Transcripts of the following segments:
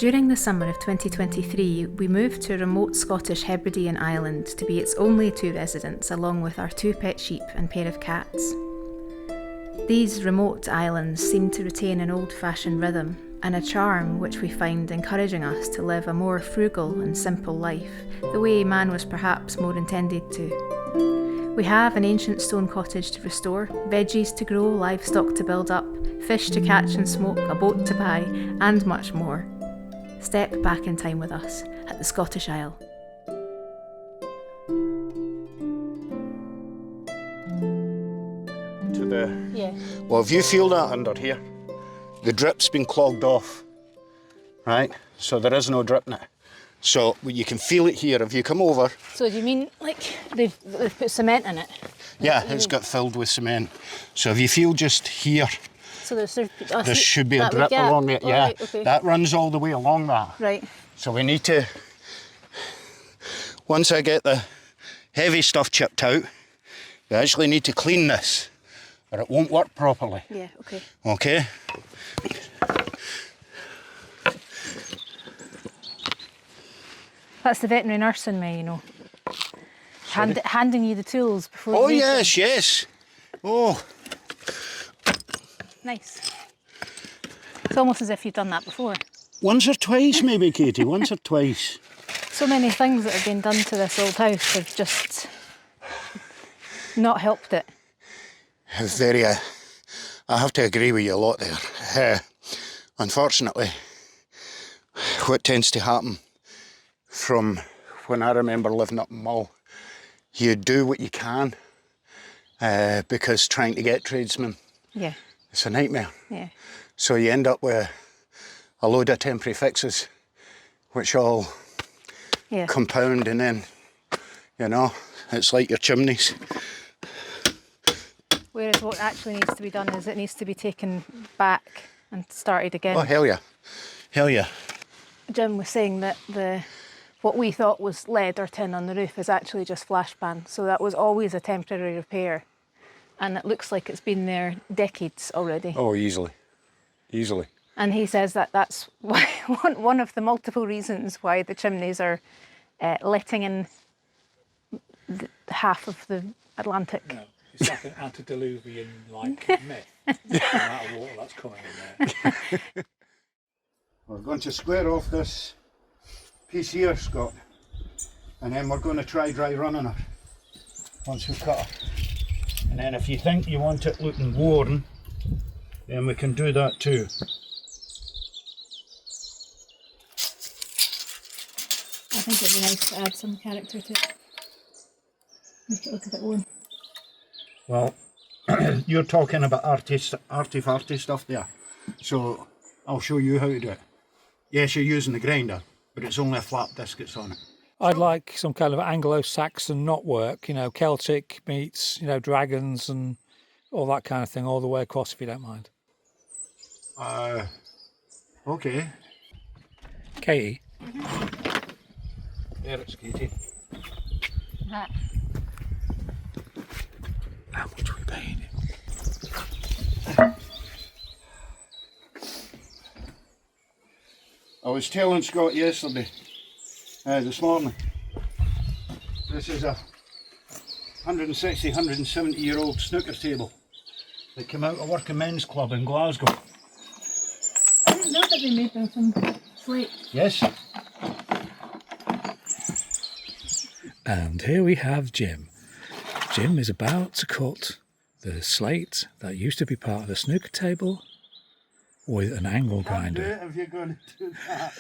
During the summer of 2023, we moved to a remote Scottish Hebridean island to be its only two residents, along with our 2 pet sheep and pair of cats. These remote islands seem to retain an old-fashioned rhythm and a charm which we find encouraging us to live a more frugal and simple life, the way man was perhaps more intended to. We have an ancient stone cottage to restore, veggies to grow, livestock to build up, fish to catch and smoke, a boat to buy, and much more. Step back in time with us at the Scottish Isle. Well, if you feel that under here, the drip's been clogged off, right? So there is no drip in it. So you can feel it here if you come over. So do you mean like they've put cement in it? Yeah, it's got filled with cement. So if you feel just here, so there should be a drip along it. Yeah, right, okay. That runs all the way along that. Right. So we need to, once I get the heavy stuff chipped out, we actually need to clean this, or it won't work properly. Yeah, okay. Okay? That's the veterinary nurse in me, you know. Handing you the tools before Oh, you yes, yes. Oh. Nice. It's almost as if you've done that before. Once or twice, maybe, Katie, once or twice. So many things that have been done to this old house have just not helped it. Very, I have to agree with you a lot there. Unfortunately, what tends to happen from when I remember living up in Mull, you do what you can because trying to get tradesmen, it's a nightmare. Yeah. So you end up with a load of temporary fixes, which all compound, and then, you know, it's like your chimneys. Whereas what actually needs to be done is it needs to be taken back and started again. Oh, hell yeah. Hell yeah. Jim was saying that what we thought was lead or tin on the roof is actually just flashbang. So that was always a temporary repair. And it looks like it's been there decades already. Oh, easily. Easily. And he says that that's why, one of the multiple reasons why the chimneys are letting in half of the Atlantic. No, it's like an antediluvian myth. The amount of water that's coming in there. We're going to square off this piece here, Scott, and then we're going to try dry running it once we've cut it. And then if you think you want it looking worn, then we can do that too. I think it'd be nice to add some character to it. Make it look a bit worn. Well, you're talking about arty-farty stuff there, so I'll show you how to do it. Yes, you're using the grinder, but it's only a flat disc that's on it. I'd like some kind of Anglo-Saxon knotwork, you know, Celtic meets, you know, dragons and all that kind of thing, all the way across, if you don't mind. Okay. Katie? There it's Katie. That. How much are we paying him? I was telling Scott this morning, this is a 160, 170 year old snooker table that came out of Working Men's Club in Glasgow. I didn't know that they made them from slate. Yes. And here we have Jim. Jim is about to cut the slate that used to be part of the snooker table with an angle grinder. If you're going to do that.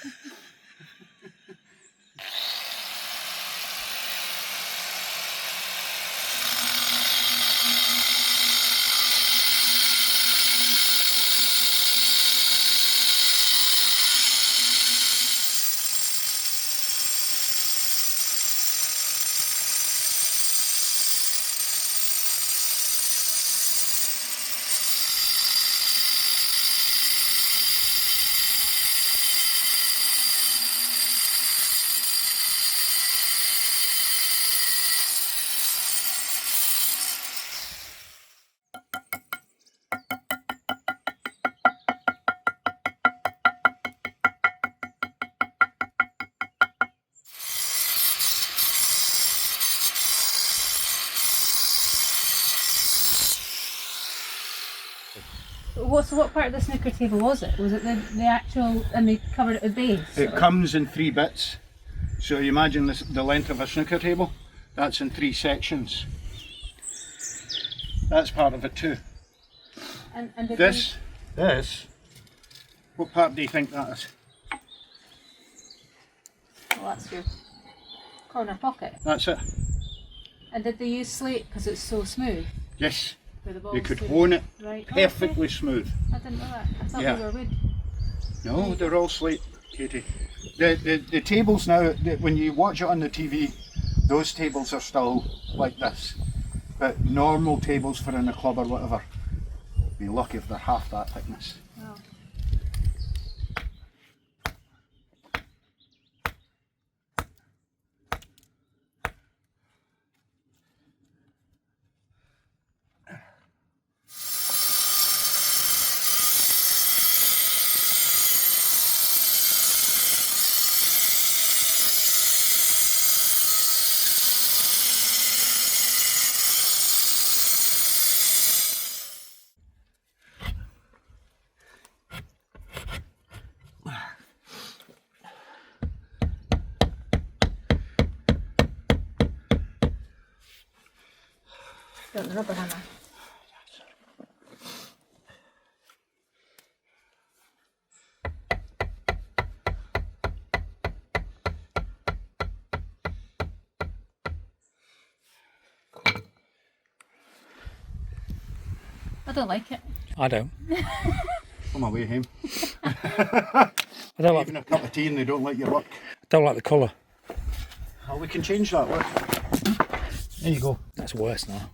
what part of the snooker table was it? Was it the actual, and they covered it with base? It comes in 3 bits. So you imagine the length of a snooker table. That's in 3 sections. That's part of it too. And This, what part do you think that is? Well, that's your corner pocket. That's it. And did they use slate because it's so smooth? Yes. Where the balls You could sit? hone it Right. perfectly Okay. smooth. I didn't know that. I thought Yeah. they were wood. No, they're all slate, Katie. The tables now, when you watch it on the TV, those tables are still like this. But normal tables for in a club or whatever, be lucky if they're half that thickness. Wow. Got the rubber hammer. I don't like it. I don't. On my way home. I don't like. Even a cup of tea and they don't like your work. Don't like the colour. Well, we can change that, look. There you go. That's worse now.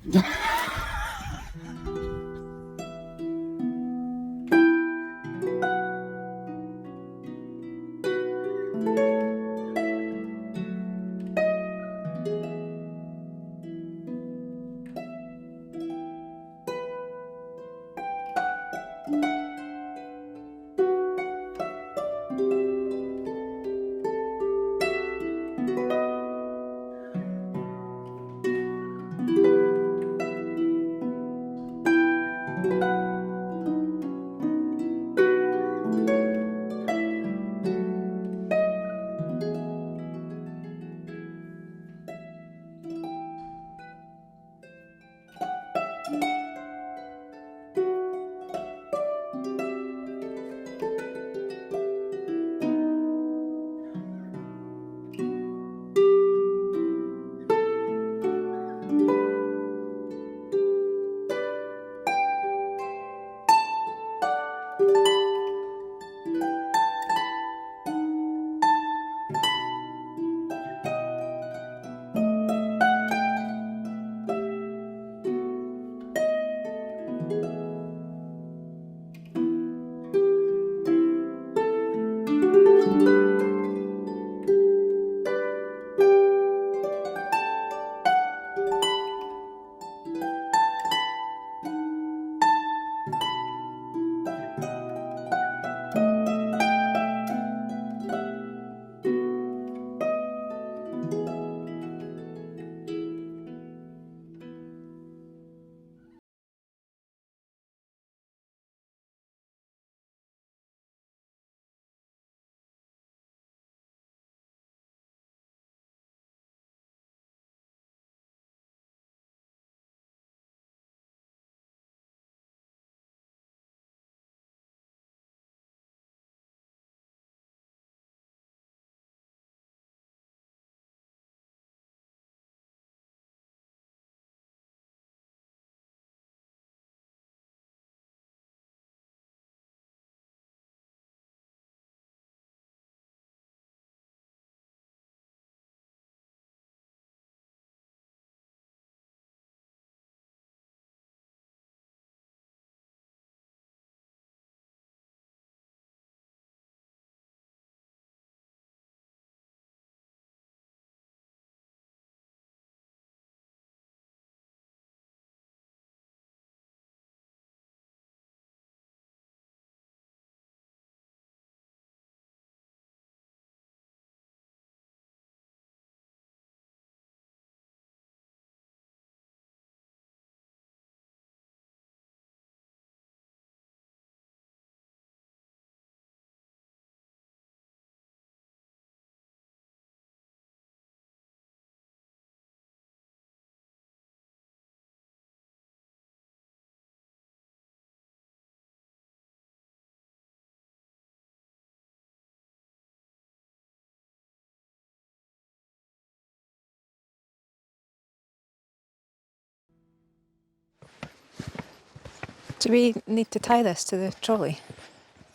Do we need to tie this to the trolley?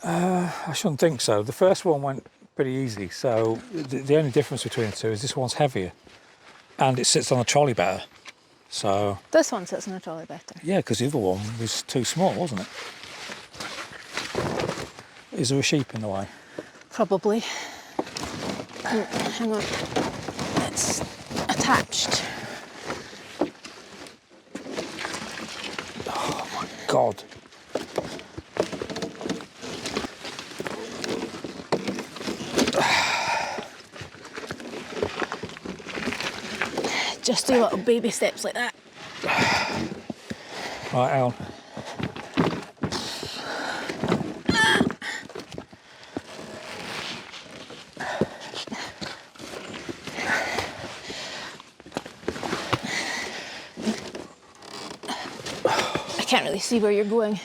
I shouldn't think so. The first one went pretty easy, so the only difference between the two is this one's heavier and it sits on the trolley better. So This one sits on the trolley better. yeah, because the other one was too small, wasn't it? Is there a sheep in the way? Probably. Oh, hang on. It's attached. Oh my God. Just do little baby steps like that. Right, hang on. I can't really see where you're going.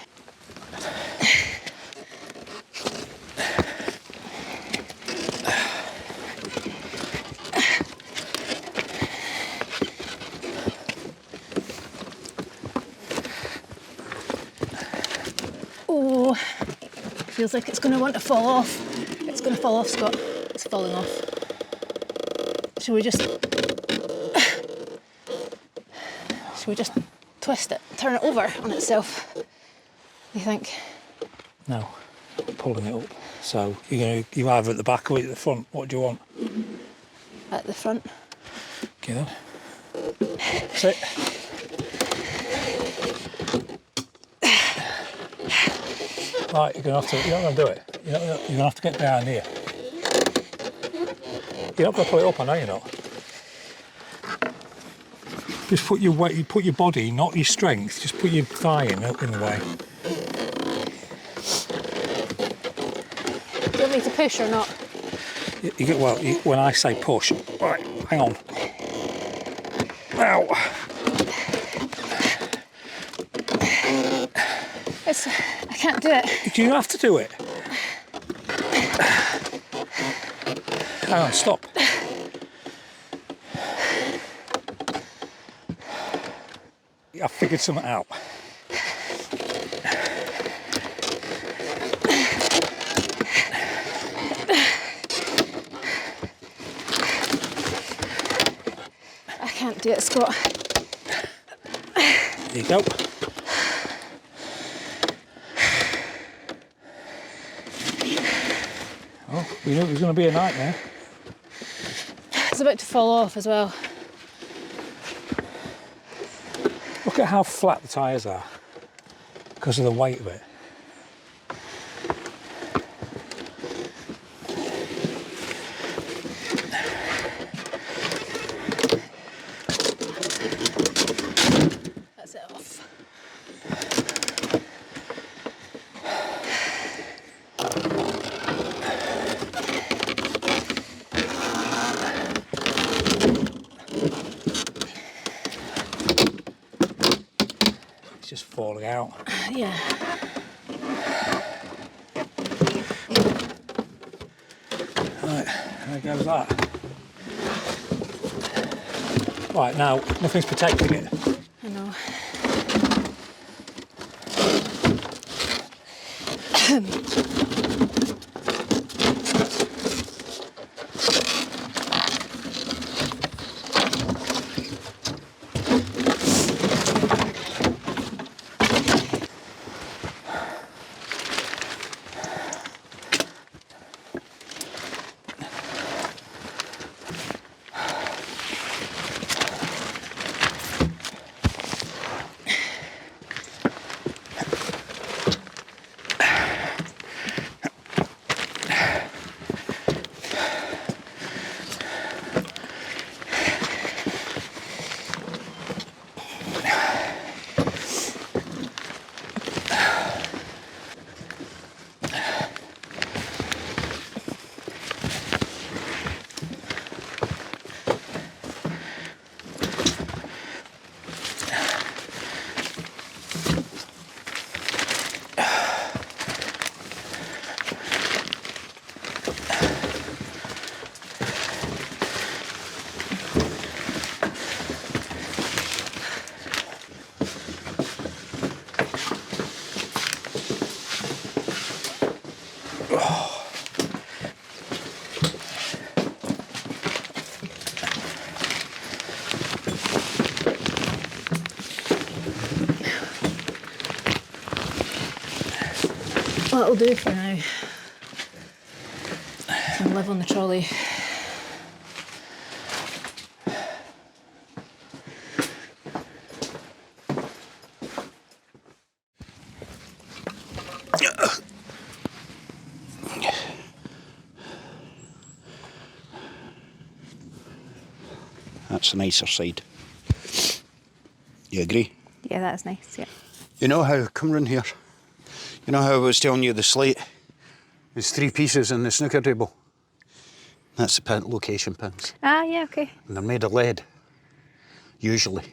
Oh, feels like it's going to want to fall off. It's going to fall off, Scott. It's falling off. Should we just twist it, turn it over on itself? You think? No, pulling it up. So you either at the back or at the front. What do you want? At the front. Okay then. Sit. Right, you're not going to do it. You're going to have to get down here. You're not going to put it up, I know you're not. Just put your weight, you put your body, not your strength, just put your thigh in the way. Do you want me to push or not? When I say push, right, hang on. Ow. I can't do it. Do you have to do it? Hang on, stop. I figured something out. I can't do it, Scott. There you go. Oh, we knew it was going to be a nightmare. It's about to fall off as well. Look at how flat the tyres are because of the weight of it. That's it off. Just falling out. Yeah. Right, there goes that. Right, now, nothing's protecting it. I know. That'll do for now. Can live on the trolley. That's the nicer side. You agree? Yeah, that's nice, yeah. You know how, come round here, you know how I was telling you the slate? There's 3 pieces in the snooker table. That's the location pins. Ah, yeah, okay. And they're made of lead, usually.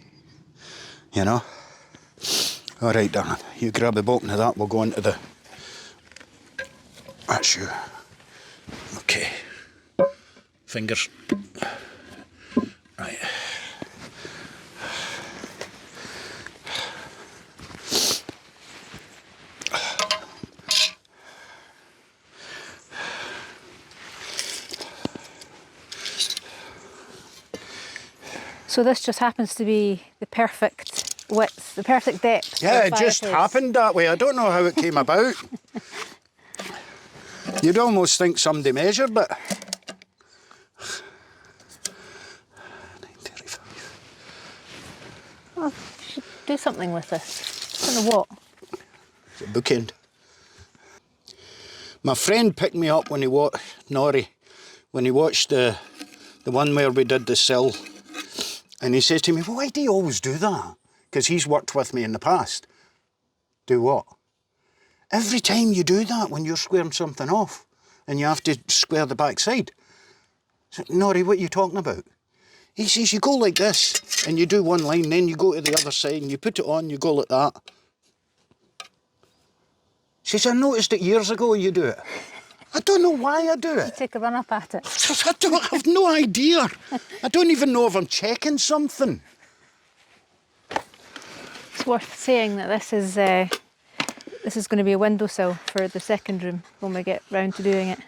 You know? All right, darling, you grab a bottom of that, we'll go into the... That's you. Okay. Fingers. Right. So this just happens to be the perfect width, the perfect depth. Yeah, for it just fireplace. happened that way. I don't know how it came about. You'd almost think somebody measured, but... 9:35. Well, you should do something with this. I don't know what. It's a bookend. My friend picked me up when he watched Nori, when he watched the one where we did the sill, and he says to me, well, why do you always do that? Because he's worked with me in the past. Do what? Every time you do that when you're squaring something off and you have to square the back side. I said, Nori, what are you talking about? He says, you go like this and you do one line, then you go to the other side and you put it on, you go like that. She says, I noticed it years ago you do it. I don't know why I do it. Take a run up at it. I have no idea. I don't even know if I'm checking something. It's worth saying that this is going to be a windowsill for the second room when we get round to doing it.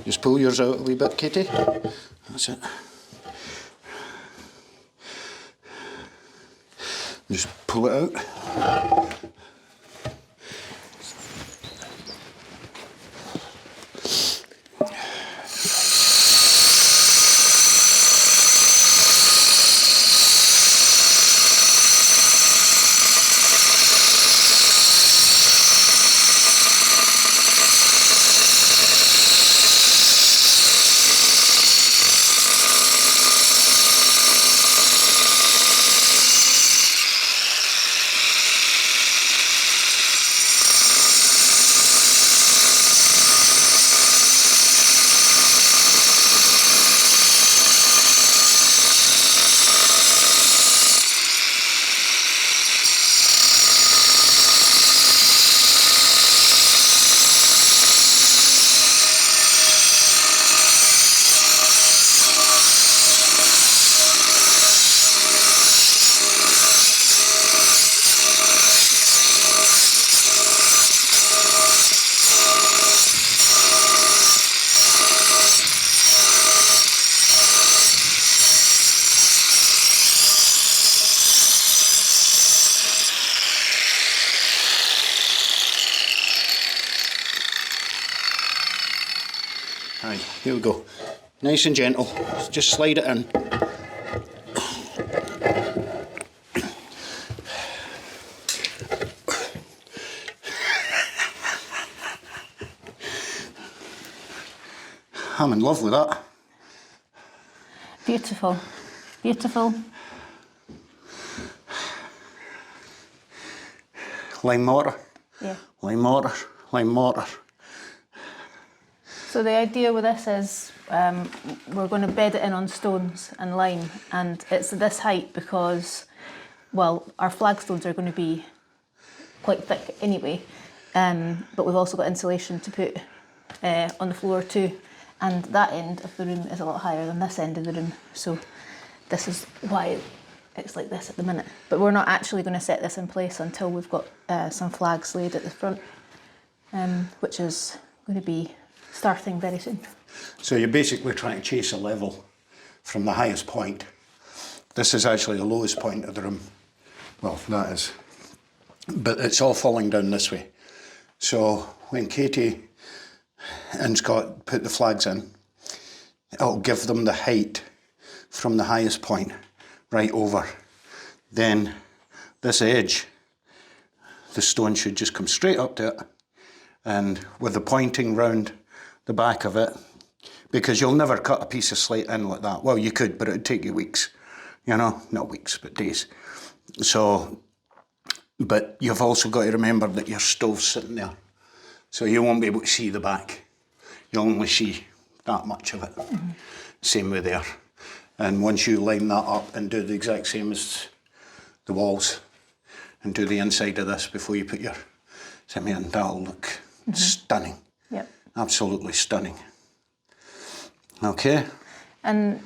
Just pull yours out a wee bit, Katie. That's it. Just pull it out. Right, here we go. Nice and gentle. Just slide it in. I'm in love with that. Beautiful. Beautiful. Lime mortar. Yeah. Lime mortar. Lime mortar. So the idea with this is we're going to bed it in on stones and lime, and it's this height because, well, our flagstones are going to be quite thick anyway, but we've also got insulation to put on the floor too, and that end of the room is a lot higher than this end of the room, so this is why it's like this at the minute. But we're not actually going to set this in place until we've got some flags laid at the front, which is going to be starting very soon. So you're basically trying to chase a level from the highest point. This is actually the lowest point of the room. Well, that is. But it's all falling down this way. So when Katie and Scott put the flags in, it'll give them the height from the highest point right over. Then this edge, the stone should just come straight up to it, and with the pointing round the back of it, because you'll never cut a piece of slate in like that. Well, you could, but it'd take you weeks, you know, not weeks, but days. So, but you've also got to remember that your stove's sitting there, so you won't be able to see the back. You'll only see that much of it. Mm-hmm. Same with there. And once you line that up and do the exact same as the walls and do the inside of this before you put your cement in, that'll look stunning. Yep. Absolutely stunning. Okay. And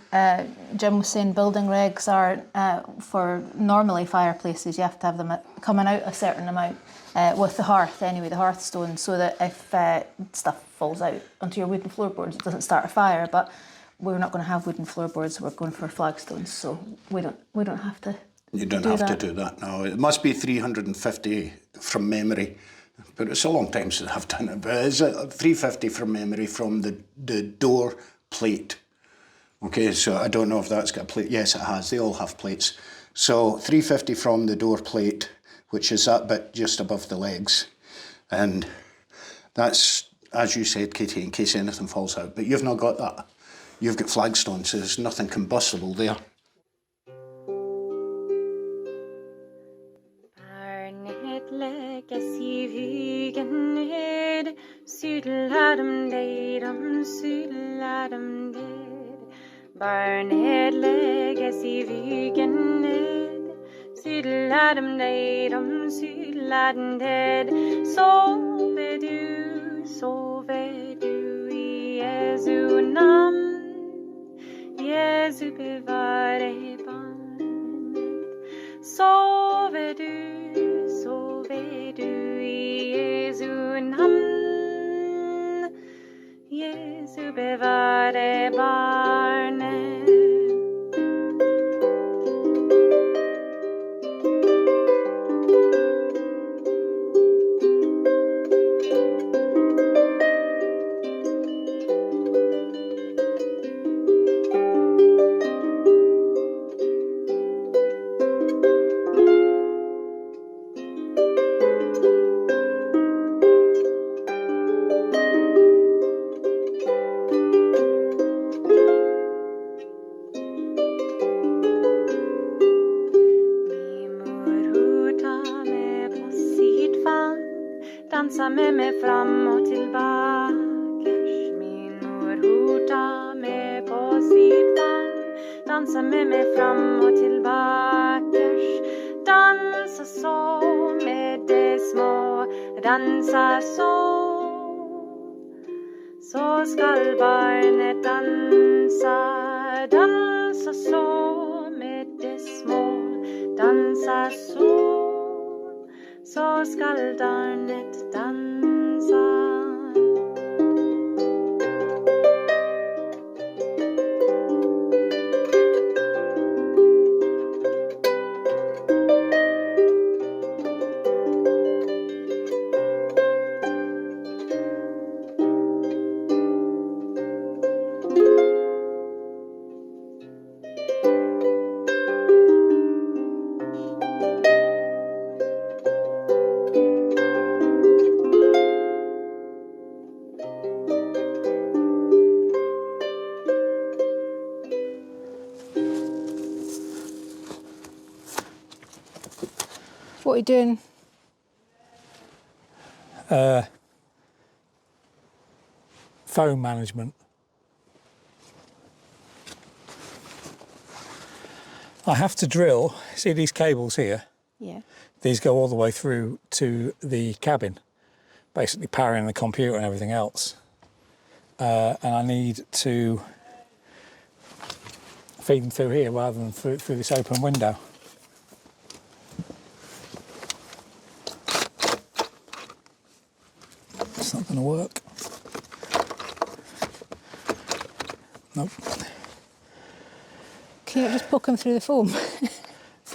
Jim was saying building regs are, for normally fireplaces, you have to have them coming out a certain amount with the hearth anyway, the hearthstone, so that if stuff falls out onto your wooden floorboards, it doesn't start a fire. But we're not going to have wooden floorboards, we're going for flagstones, so we don't have to. You don't have to do that, no. It must be 350 from memory, but it's a long time since I've done it. But it's 350 from memory from the door plate. Okay, so I don't know if that's got a plate. Yes, it has. They all have plates. So 350 from the door plate, which is that bit just above the legs. And that's, as you said, Katie, in case anything falls out. But you've not got that. You've got flagstones, so there's nothing combustible there. Barnet lägger sig ryggen ned, sydlar dem dig, sydlar dem dig. Barnet lägger sig ryggen ned, sydlar dem dig, sydlar dem dig. Sover du i Jesu namn. Jesu bevare barnet. Sover du i Jesu namn. Jesu bevare barnet. Dansa med mig fram och tillbakers. Min mor hota mig på sitt famn. Dansa med mig fram och tillbakers. Dansa så med de små. Dansa så. Så skall barnet dansa. Dansa så med de små. Dansa så. Så skall barnet dansa. What are you doing? Foam management. I have to drill, see these cables here? Yeah. These go all the way through to the cabin, basically powering the computer and everything else. And I need to feed them through here rather than through this open window. It's not going to work. Nope. Can you not just poke them through the foam?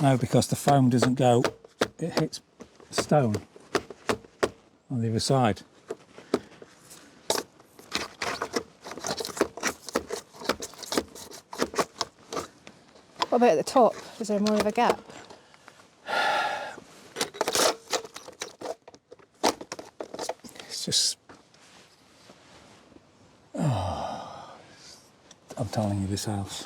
No, because the foam doesn't go, it hits stone on the other side. What about at the top? Is there more of a gap? It's just... Oh, I'm telling you, this house.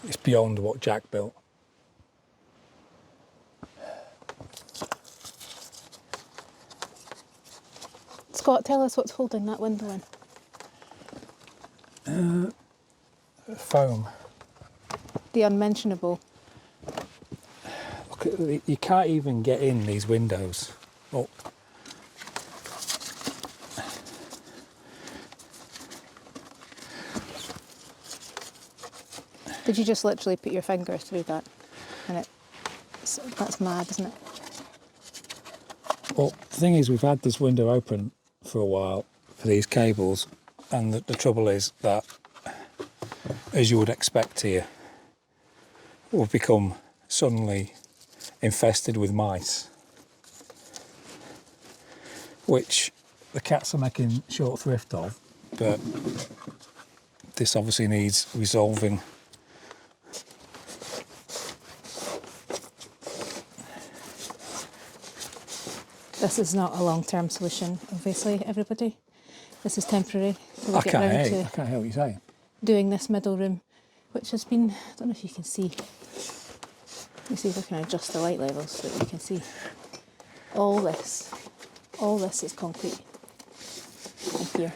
It's beyond what Jack built. Scott, tell us what's holding that window in. Foam. The unmentionable. Look, you can't even get in these windows. Oh. Did you just literally put your finger through that? And that's mad, isn't it? Well, the thing is, we've had this window open for a while for these cables, and the trouble is that, as you would expect here, we've become suddenly infested with mice, which the cats are making short thrift of, but this obviously needs resolving. This is not a long-term solution, obviously, everybody. This is temporary. So I can't hear what you're saying. Doing this middle room, which has been, I don't know if you can see. Let me see if I can adjust the light levels so that you can see. All this is concrete. And here,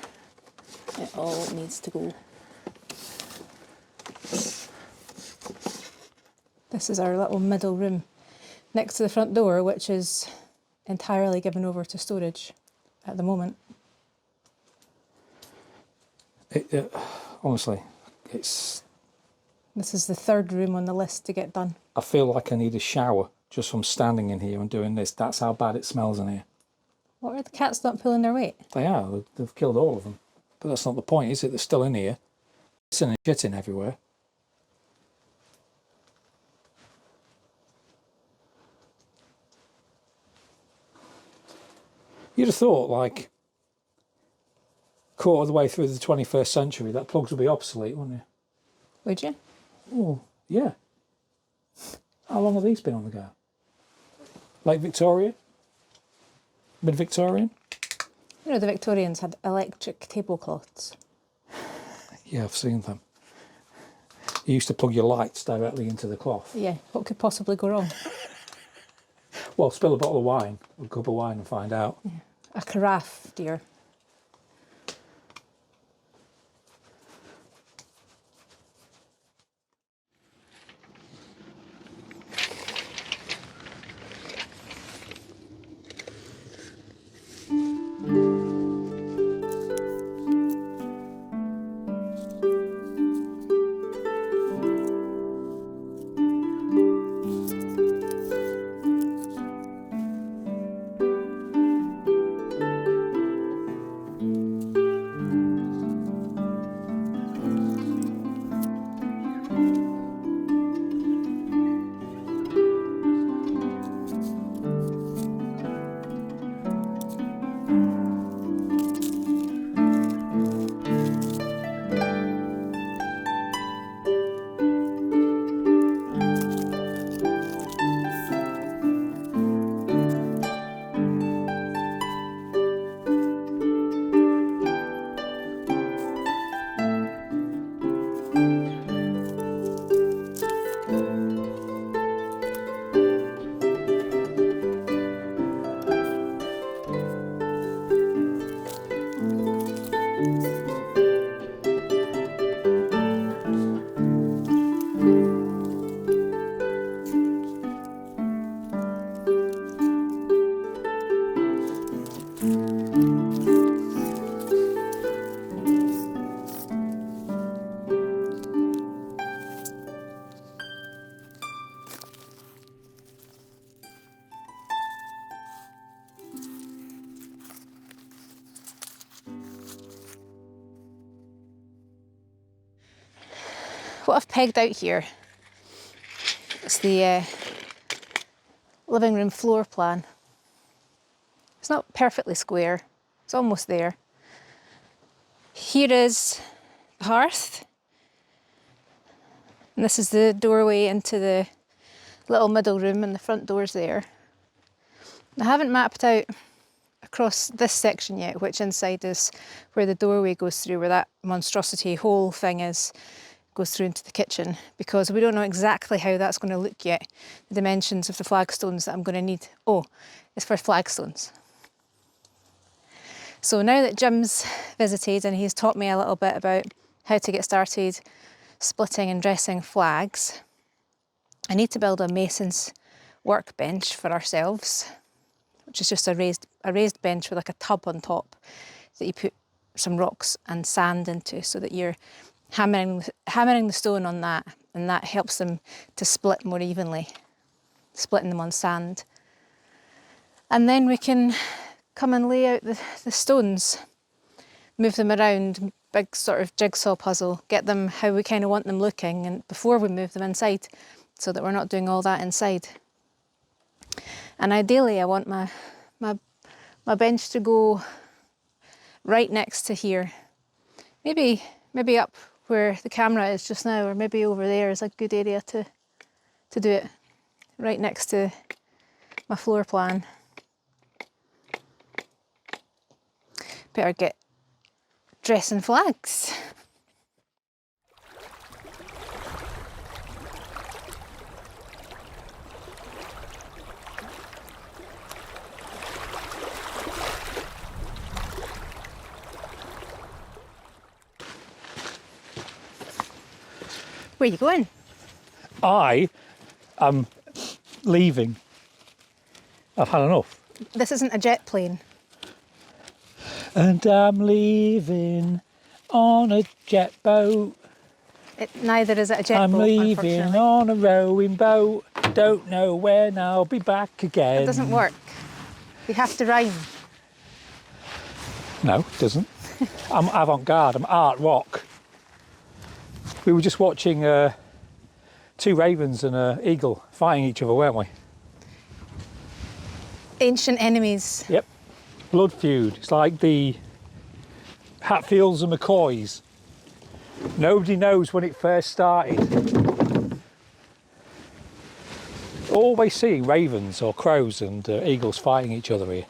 it all needs to go. This is our little middle room next to the front door, which is entirely given over to storage at the moment. Honestly, it's... This is the third room on the list to get done. I feel like I need a shower just from standing in here and doing this. That's how bad it smells in here. What, are the cats not pulling their weight? They are. They've killed all of them. But that's not the point, is it? They're still in here. Pissing and shitting everywhere. You'd have thought, like, quarter of the way through the 21st century, that plugs would be obsolete, wouldn't you? Would you? Oh, yeah. How long have these been on the go? Late Victoria? Mid-Victorian? You know, the Victorians had electric tablecloths. Yeah, I've seen them. You used to plug your lights directly into the cloth. Yeah, what could possibly go wrong? Well, spill a bottle of wine, or a cup of wine and find out. Yeah. A carafe, dear. what I've pegged out here is the living room floor plan. It's not perfectly square, it's almost there. Here is the hearth, and this is the doorway into the little middle room, and the front door's there. I haven't mapped out across this section yet which inside is where the doorway goes through, where that monstrosity hole thing is, goes through into the kitchen, because we don't know exactly how that's going to look yet. The dimensions of the flagstones that I'm going to need. Oh, it's for flagstones. So now that Jim's visited and he's taught me a little bit about how to get started splitting and dressing flags, I need to build a mason's workbench for ourselves, which is just a raised bench with like a tub on top that you put some rocks and sand into, so that you're hammering the stone on that, and that helps them to split more evenly, splitting them on sand. And then we can come and lay out the stones, move them around, big sort of jigsaw puzzle, get them how we kind of want them looking, and before we move them inside, so that we're not doing all that inside. And ideally I want my bench to go right next to here. Maybe up where the camera is just now, or maybe over there is a good area to do it, right next to my floor plan. Better get dressing flags. Where are you going? I am leaving. I've had enough. This isn't a jet plane. And I'm leaving on a jet boat. Neither is it a jet I'm boat, leaving on a rowing boat. Don't know when I'll be back again. It doesn't work. We have to rhyme. No, it doesn't. I'm avant-garde, I'm art rock. We were just watching two ravens and an eagle fighting each other, weren't we? Ancient enemies. Yep. Blood feud. It's like the Hatfields and McCoys. Nobody knows when it first started. Always seeing ravens or crows and eagles fighting each other here.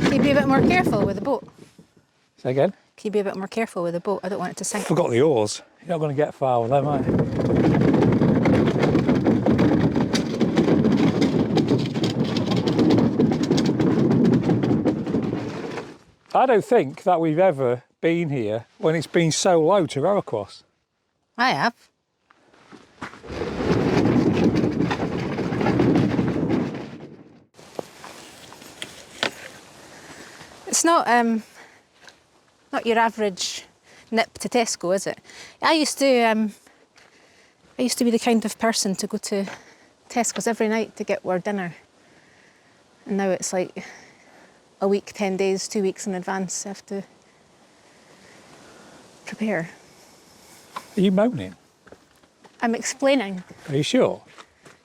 Can you be a bit more careful with the boat? Say again? Can you be a bit more careful with the boat? I don't want it to sink. Forgot the oars. You're not going to get far with them, are you? I don't think that we've ever been here when it's been so low to row across. I have. It's not your average nip to Tesco, is it? I used to be the kind of person to go to Tesco's every night to get our dinner, and now it's like a week, 10 days, 2 weeks in advance. I have to prepare. Are you moaning? I'm explaining. Are you sure?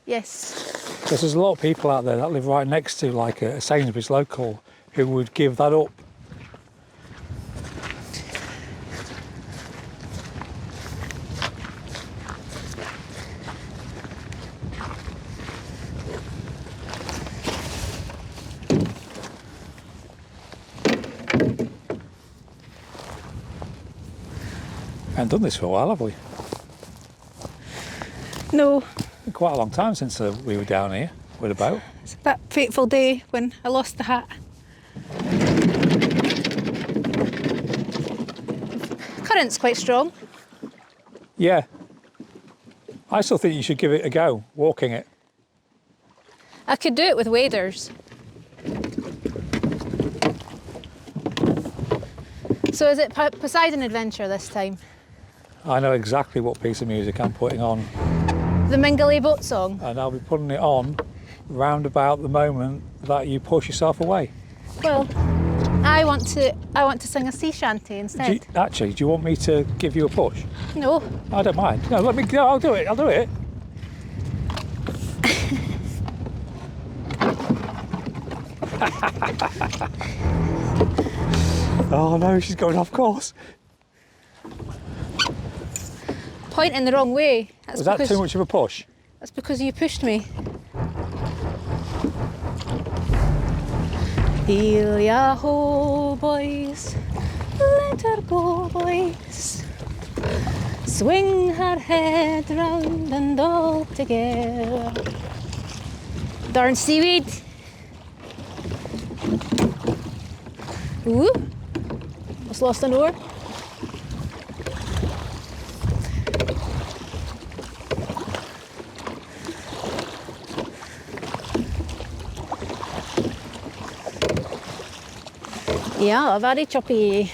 Yes. Because there's a lot of people out there that live right next to like a Sainsbury's local who would give that up. Haven't done this for a while, have we? No. Been quite a long time since we were down here with a boat. It's that fateful day when I lost the hat. Current's quite strong. Yeah. I still think you should give it a go, walking it. I could do it with waders. So is it Poseidon Adventure this time? I know exactly what piece of music I'm putting on. The Mingally boat song? And I'll be putting it on round about the moment that you push yourself away. Well, I want to sing a sea shanty instead. Do you want me to give you a push? No. I don't mind. No, let me go. I'll do it. I'll do it. Oh no, she's going off course. Pointing the wrong way. Was that too much of a push? That's because you pushed me. Heel ya ho, boys, let her go, boys. Swing her head round and all together. Darn seaweed. Ooh, just lost an oar. Yeah, very choppy.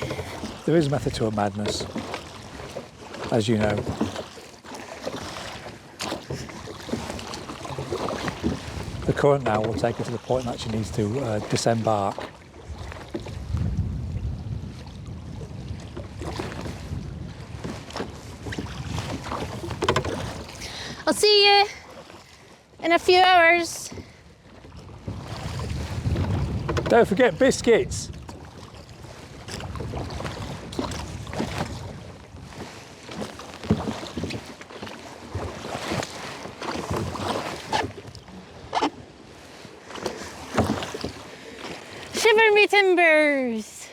There is method to a madness, as you know. The current now will take her to the point that she needs to disembark. I'll see you in a few hours. Don't forget biscuits. Shiver me timbers.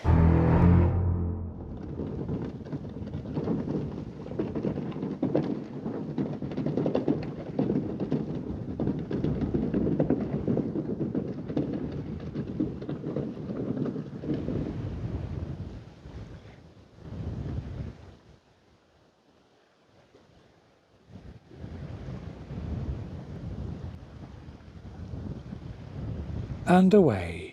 And away.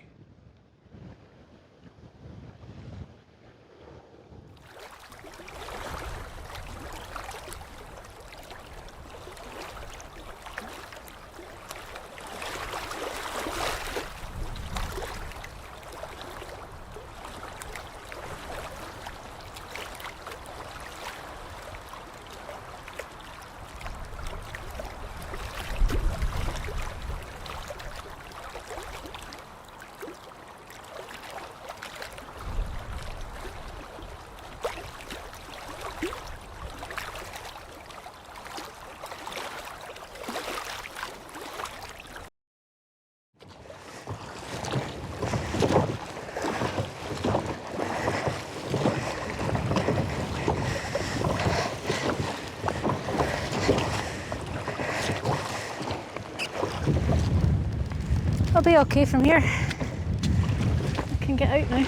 I'll be okay from here. I can get out now.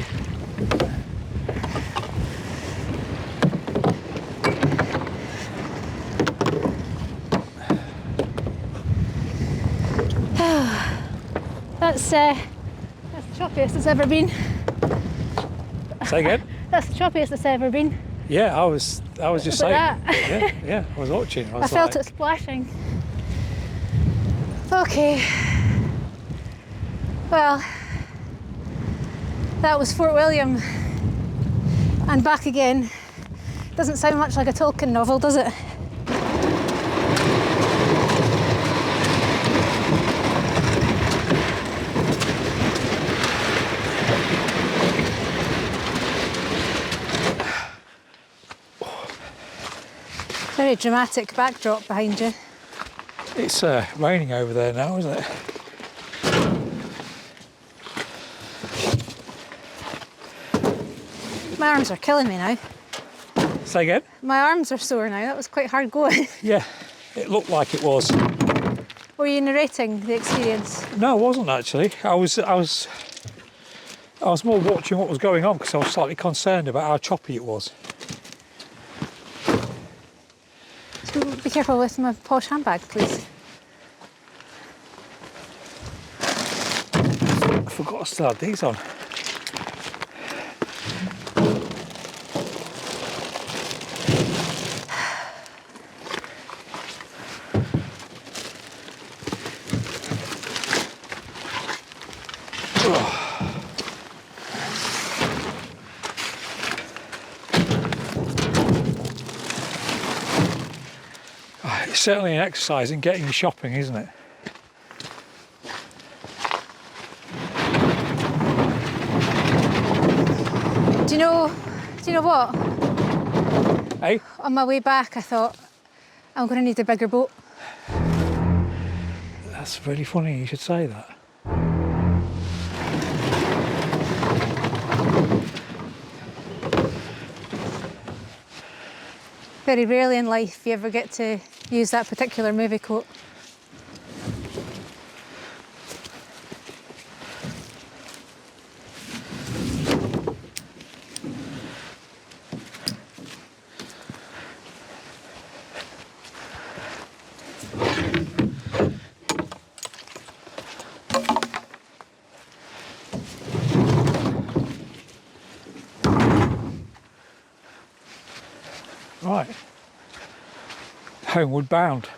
That's the choppiest it's ever been. Say again? That's the choppiest it's ever been. Yeah, I was just saying. That. Yeah, I was watching. I felt it splashing. Okay. Well, that was Fort William and back again. Doesn't sound much like a Tolkien novel, does it? Very dramatic backdrop behind you. It's raining over there now, isn't it? My arms are killing me now. Say again? My arms are sore now. That was quite hard going. Yeah, it looked like it was. Were you narrating the experience? No, I wasn't actually. I was more watching what was going on because I was slightly concerned about how choppy it was. So be careful with my posh handbag, please. I forgot to still have these on. It's certainly an exercise in getting you shopping, isn't it? Do you know what? Hey? On my way back, I thought, I'm going to need a bigger boat. That's really funny you should say that. Very rarely in life you ever get to use that particular movie quote. Right. Homeward bound.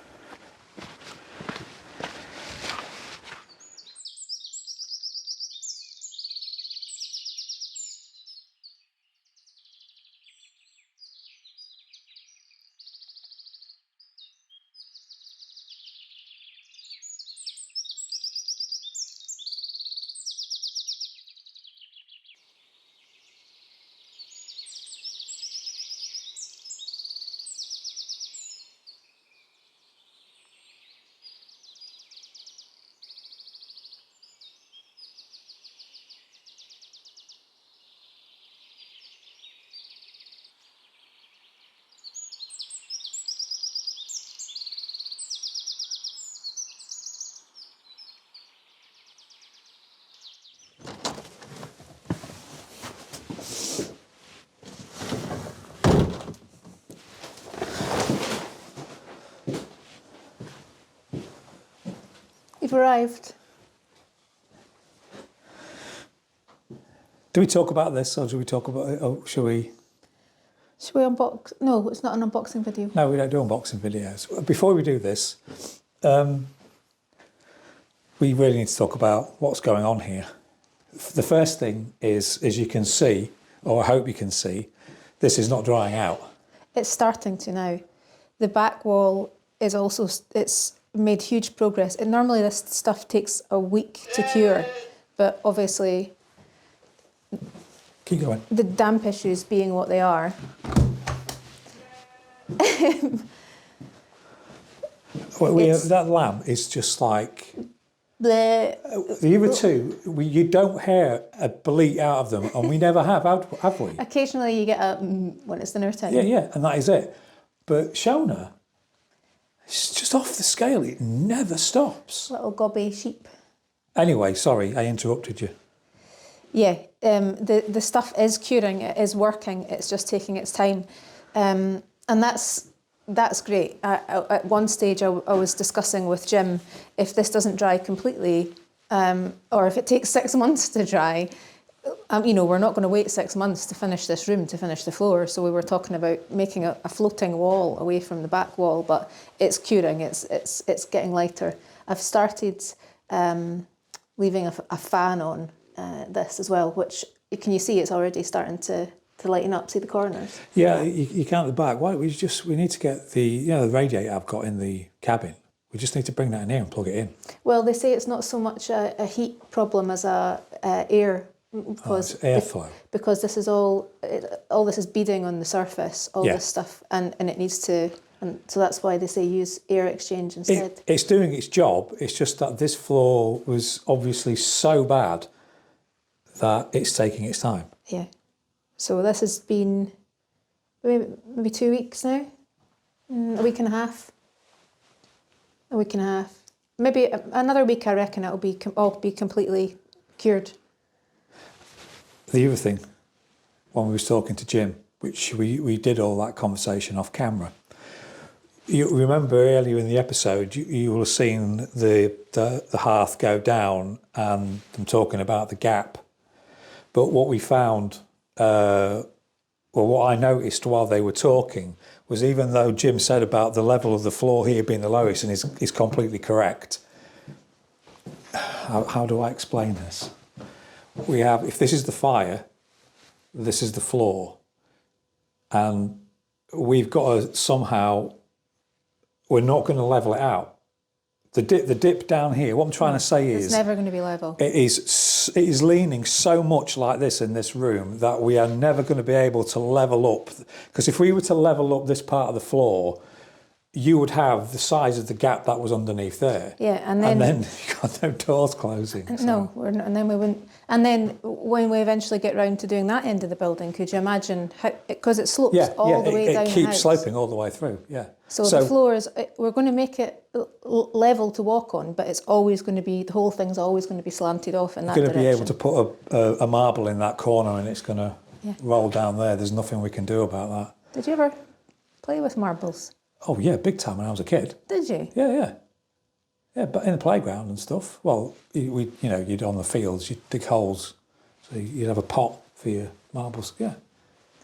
You've arrived. Do we talk about this, or do we talk about it? Oh, shall we? Should we unbox? No, it's not an unboxing video. No, we don't do unboxing videos. Before we do this, we really need to talk about what's going on here. The first thing is, as you can see, or I hope you can see, this is not drying out. It's starting to now. The back wall is also, it's made huge progress. And normally this stuff takes a week to cure, but obviously Keep going. the damp issues being what they are. Well, that lamp is just like The other two. You don't hear a bleat out of them, and we never have we? occasionally you get a when it's dinner time. Yeah, and that is it. But Shona, it's just off the scale. It never stops. Little gobby sheep. Anyway, sorry, I interrupted you. Yeah, the stuff is curing, it is working, it's just taking its time. And that's great. At one stage I was discussing with Jim, if this doesn't dry completely, or if it takes 6 months to dry, we're not going to wait 6 months to finish this room, to finish the floor. So we were talking about making a floating wall away from the back wall, but it's curing, it's getting lighter. I've started leaving a fan on this as well, which can you see it's already starting to lighten up, see the corners? Yeah, you can't at the back. Why? We need to get the radiator I've got in the cabin. We just need to bring that in here and plug it in. Well, they say it's not so much a heat problem as a air, because it's airflow. Because this is all this is beading on the surface, this stuff, and it needs to, and so that's why they say use air exchange instead. It's doing its job. It's just that this floor was obviously so bad that it's taking its time. Yeah. So this has been maybe 2 weeks now, a week and a half. Maybe another week. I reckon it'll be all be completely cured. The other thing, when we was talking to Jim, which we did all that conversation off camera. You remember earlier in the episode, you will have seen the hearth go down and them talking about the gap. But what we found, what I noticed while they were talking was, even though Jim said about the level of the floor here being the lowest, and is completely correct, how do I explain this? We have, if this is the fire, this is the floor, and we've got to somehow we're not going to level it out. The dip down here, what I'm trying to say is... It's never going to be level. It is leaning so much like this in this room that we are never going to be able to level up. Because if we were to level up this part of the floor, you would have the size of the gap that was underneath there. Yeah, and then you've got no doors closing. No, we're not, and then we wouldn't. And then when we eventually get round to doing that end of the building, could you imagine how? Because it slopes all the way down. It keeps sloping all the way through. Yeah. So the floor is. We're going to make it level to walk on, but it's always going to be, the whole thing's always going to be slanted off in that direction. You're going to be able to put a marble in that corner, and it's going to roll down there. There's nothing we can do about that. Did you ever play with marbles? Oh yeah, big time when I was a kid. Did you? Yeah, but in the playground and stuff. Well, you'd on the fields, you'd dig holes, so you'd have a pot for your marbles. Yeah.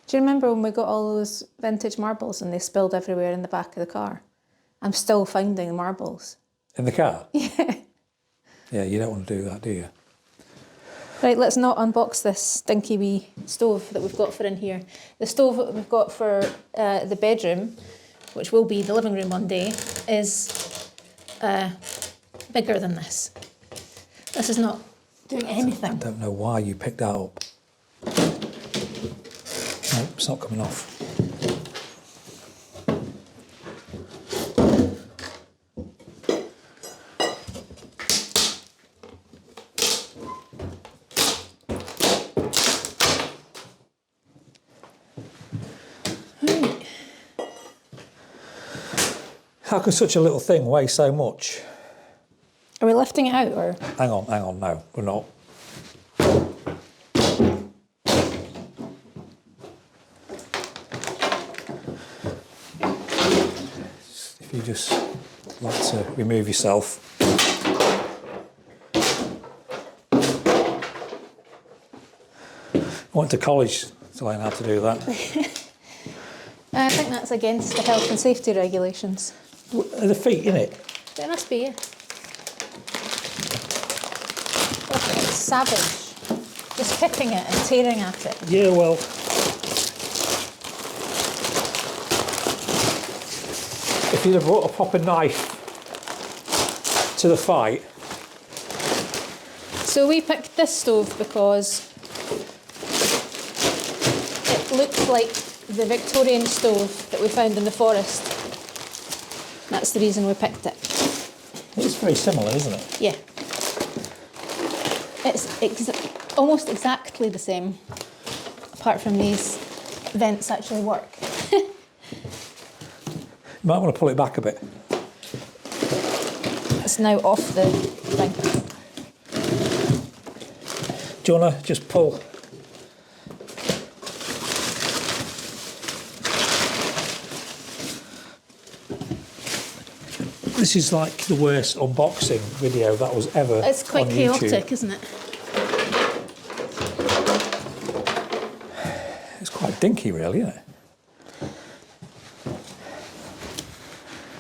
Do you remember when we got all those vintage marbles and they spilled everywhere in the back of the car? I'm still finding the marbles. In the car? Yeah. Yeah, you don't want to do that, do you? Right, let's not unbox this stinky wee stove that we've got for in here. The stove that we've got for the bedroom, which will be the living room one day, is bigger than this. This is not doing anything. I don't know why you picked that up. No, it's not coming off. How can such a little thing weigh so much? Are we lifting it out or? Hang on, no, we're not. If you just like to remove yourself. I went to college to learn how to do that. I think that's against the health and safety regulations. Are the feet in it? There must be, yeah. Look, it's savage. Just picking it and tearing at it. Yeah, well. If you'd have brought a proper knife to the fight. So we picked this stove because it looked like the Victorian stove that we found in the forest. That's the reason we picked it. It's very similar, isn't it? Yeah. It's almost exactly the same, apart from these vents actually work. You might want to pull it back a bit. It's now off the thing. Do you want to just pull? This is like the worst unboxing video that was ever It's quite on chaotic, YouTube. isn't it? It's quite dinky, really, isn't it?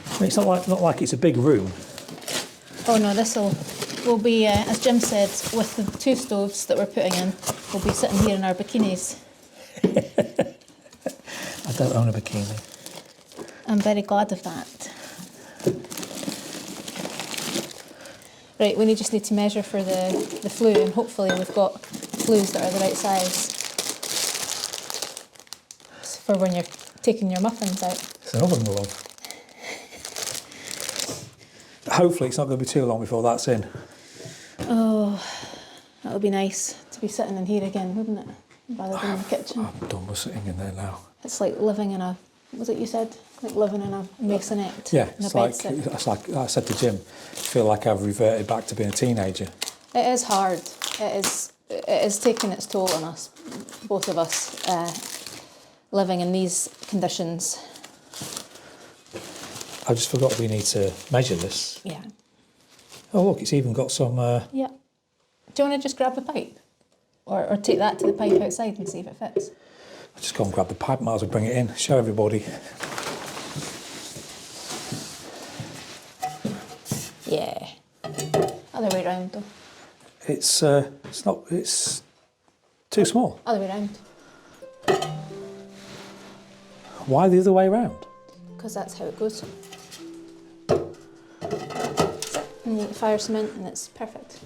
I mean, it's not like it's a big room. Oh no, this will be, as Jim said, with the two stoves that we're putting in, we'll be sitting here in our bikinis. I don't own a bikini. I'm very glad of that. Right, we just need to measure for the flue, and hopefully we've got flues that are the right size for when you're taking your muffins out. It's an oven, my love. Hopefully it's not going to be too long before that's in. Oh, that would be nice to be sitting in here again, wouldn't it? Rather than in the kitchen. I'm done with sitting in there now. It's like living in a, was it you said? Like living in a masonette. Yeah, in a it's like I said to Jim, I feel like I've reverted back to being a teenager. It is hard. It is taking its toll on us, both of us, living in these conditions. I just forgot we need to measure this. Yeah. Oh look, it's even got some... Yeah. Do you want to just grab the pipe? Or take that to the pipe outside and see if it fits? I'll just go and grab the pipe, might as well bring it in, show everybody. Yeah. Other way round though. It's too small. Other way round. Why the other way around? Because that's how it goes. And you get the fire cement, and it's perfect.